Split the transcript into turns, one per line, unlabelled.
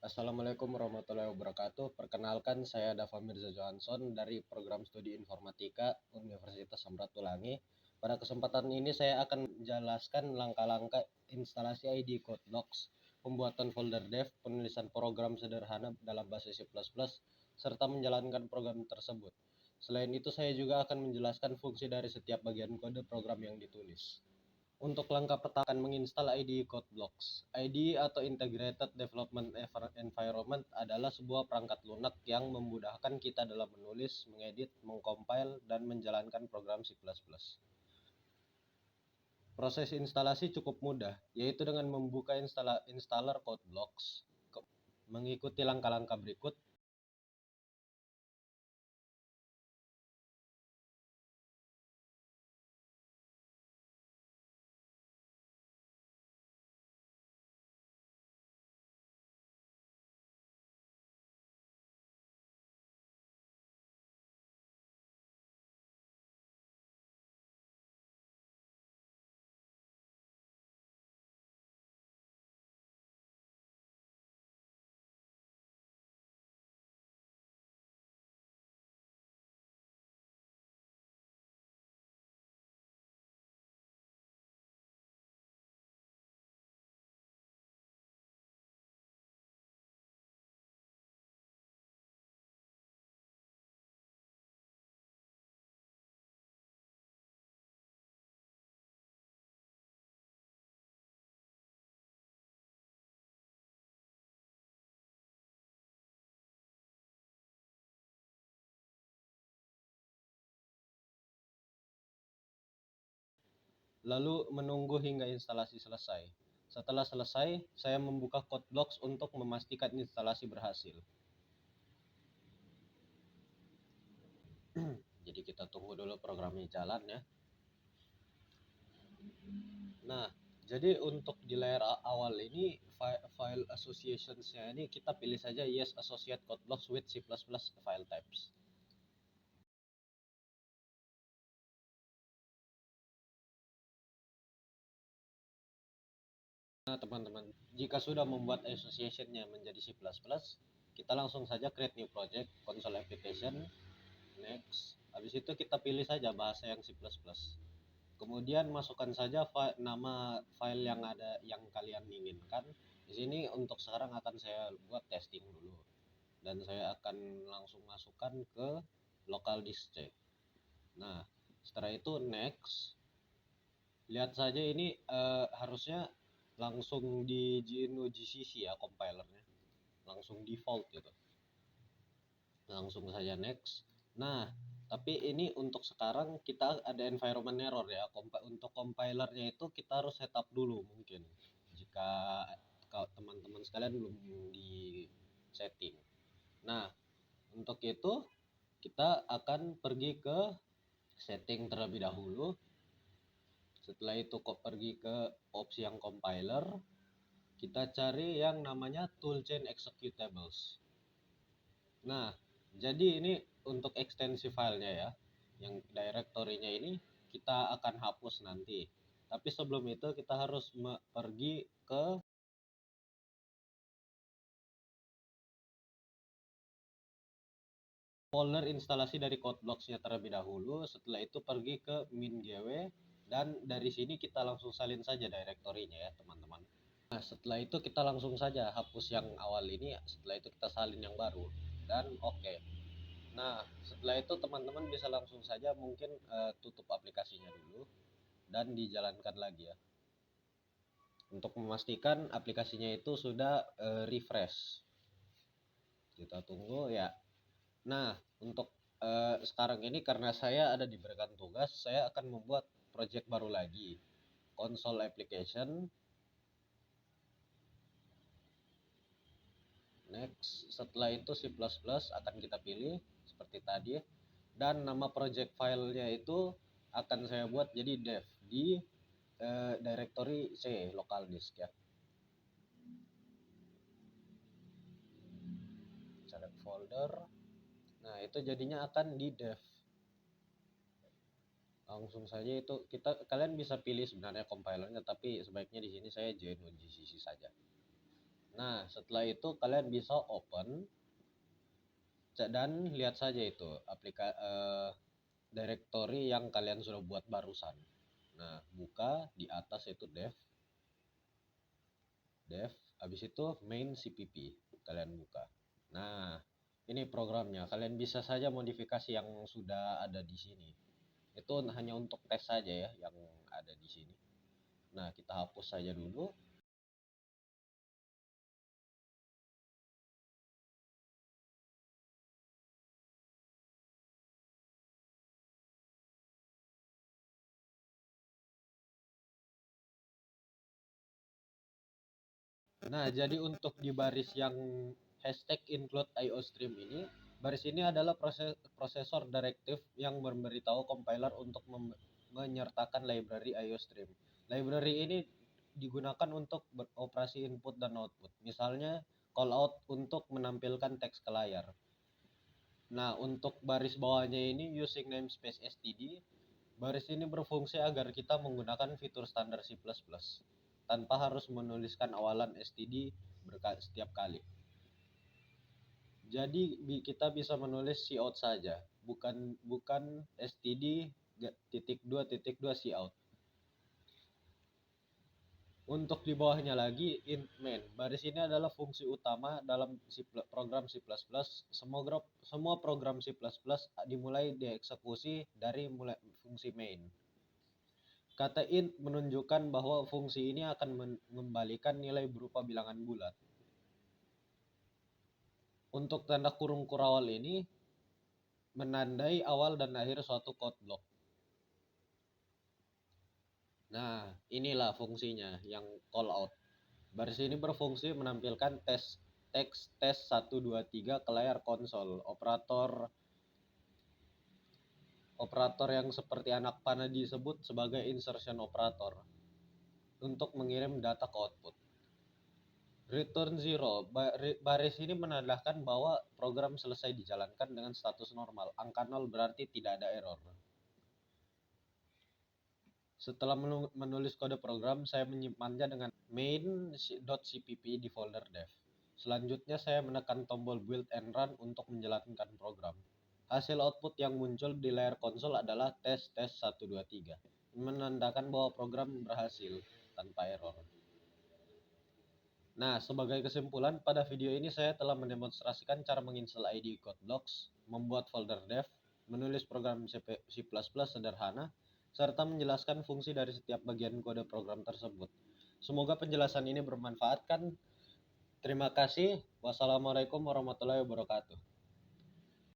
Assalamualaikum warahmatullahi wabarakatuh. Perkenalkan, saya Dava Mirza Johansson dari Program Studi Informatika Universitas Samratulangi. Pada kesempatan ini saya akan menjelaskan langkah-langkah instalasi ID Code Blocks, pembuatan folder dev, penulisan program sederhana dalam bahasa C++, serta menjalankan program tersebut. Selain itu, saya juga akan menjelaskan fungsi dari setiap bagian kode program yang ditulis. Untuk langkah pertama akan menginstal IDE CodeBlocks. IDE atau Integrated Development Environment adalah sebuah perangkat lunak yang memudahkan kita dalam menulis, mengedit, mengcompile, dan menjalankan program C++. Proses instalasi cukup mudah, yaitu dengan membuka installer CodeBlocks, mengikuti langkah-langkah berikut. Lalu menunggu hingga instalasi selesai. Setelah selesai, saya membuka CodeBlocks untuk memastikan instalasi berhasil. Jadi kita tunggu dulu programnya jalan ya. Nah, jadi untuk di layar awal ini file associationsnya ini kita pilih saja yes associate CodeBlocks with C++ file types. Nah, teman-teman, jika sudah membuat associationnya menjadi C++, kita langsung saja create new project, console application, next. Habis itu kita pilih saja bahasa yang C++. Kemudian masukkan saja nama file yang ada yang kalian inginkan. Di sini untuk sekarang akan saya buat testing dulu. Dan saya akan langsung masukkan ke local disk C. Nah, setelah itu next. Lihat saja ini harusnya langsung di GNU GCC ya compilernya. Langsung default gitu. Langsung saja next. Nah, tapi ini untuk sekarang kita ada environment error ya. Untuk compilernya itu kita harus setup dulu mungkin. Jika teman-teman sekalian belum di setting. Nah, untuk itu kita akan pergi ke setting terlebih dahulu. Setelah itu kok pergi ke opsi yang compiler, kita cari yang namanya toolchain executables. Nah, jadi ini untuk ekstensi filenya ya. Yang directory-nya ini kita akan hapus nanti. Tapi sebelum itu kita harus pergi ke folder instalasi dari CodeBlocks-nya terlebih dahulu. Setelah itu pergi ke min.gw dan dari sini kita langsung salin saja directory-nya ya, teman-teman. Nah, setelah itu kita langsung saja hapus yang awal ini, setelah itu kita salin yang baru dan oke. Nah, setelah itu teman-teman bisa langsung saja mungkin tutup aplikasinya dulu dan dijalankan lagi ya. Untuk memastikan aplikasinya itu sudah refresh. Kita tunggu ya. Nah, untuk sekarang ini karena saya ada diberikan tugas, saya akan membuat project baru lagi. Console application. Next, setelah itu C++ akan kita pilih seperti tadi. Dan nama project filenya itu akan saya buat jadi dev di directory C, local disk ya. Select folder. Nah, itu jadinya akan di dev. Langsung saja itu kalian bisa pilih sebenarnya compilernya, tapi sebaiknya di sini saya GNU GCC saja. Nah, setelah itu kalian bisa open dan lihat saja itu directory yang kalian sudah buat barusan. Nah, buka di atas itu dev, habis itu main cpp kalian buka. Nah, ini programnya. Kalian bisa saja modifikasi yang sudah ada di sini. Itu hanya untuk tes saja ya yang ada di sini. Nah, kita hapus saja dulu. Nah, jadi untuk di baris yang hashtag include IOStream ini, baris ini adalah prosesor direktif yang memberitahu compiler untuk menyertakan library IOStream. Library ini digunakan untuk beroperasi input dan output. Misalnya callout untuk menampilkan teks ke layar. Nah, untuk baris bawahnya ini using namespace std, baris ini berfungsi agar kita menggunakan fitur standar C++ tanpa harus menuliskan awalan std setiap kali. Jadi kita bisa menulis cout saja, bukan std .2.2 cout. Untuk di bawahnya lagi int main. Baris ini adalah fungsi utama dalam program C++. Semua program C++ dimulai dieksekusi dari mulai fungsi main. Kata int menunjukkan bahwa fungsi ini akan mengembalikan nilai berupa bilangan bulat. Untuk tanda kurung kurawal ini menandai awal dan akhir suatu code block. Nah, inilah fungsinya yang call out. Baris ini berfungsi menampilkan teks tes 123 ke layar konsol. Operator yang seperti anak panah disebut sebagai insertion operator untuk mengirim data ke output. Return zero, baris ini menandakan bahwa program selesai dijalankan dengan status normal. Angka 0 berarti tidak ada error. Setelah menulis kode program, saya menyimpannya dengan main.cpp di folder dev. Selanjutnya saya menekan tombol build and run untuk menjalankan program. Hasil output yang muncul di layar konsol adalah tes 123, menandakan bahwa program berhasil tanpa error. Nah, sebagai kesimpulan, pada video ini saya telah mendemonstrasikan cara menginstal IDE CodeBlocks, membuat folder dev, menulis program C++ sederhana, serta menjelaskan fungsi dari setiap bagian kode program tersebut. Semoga penjelasan ini bermanfaat kan. Terima kasih. Wassalamualaikum warahmatullahi wabarakatuh.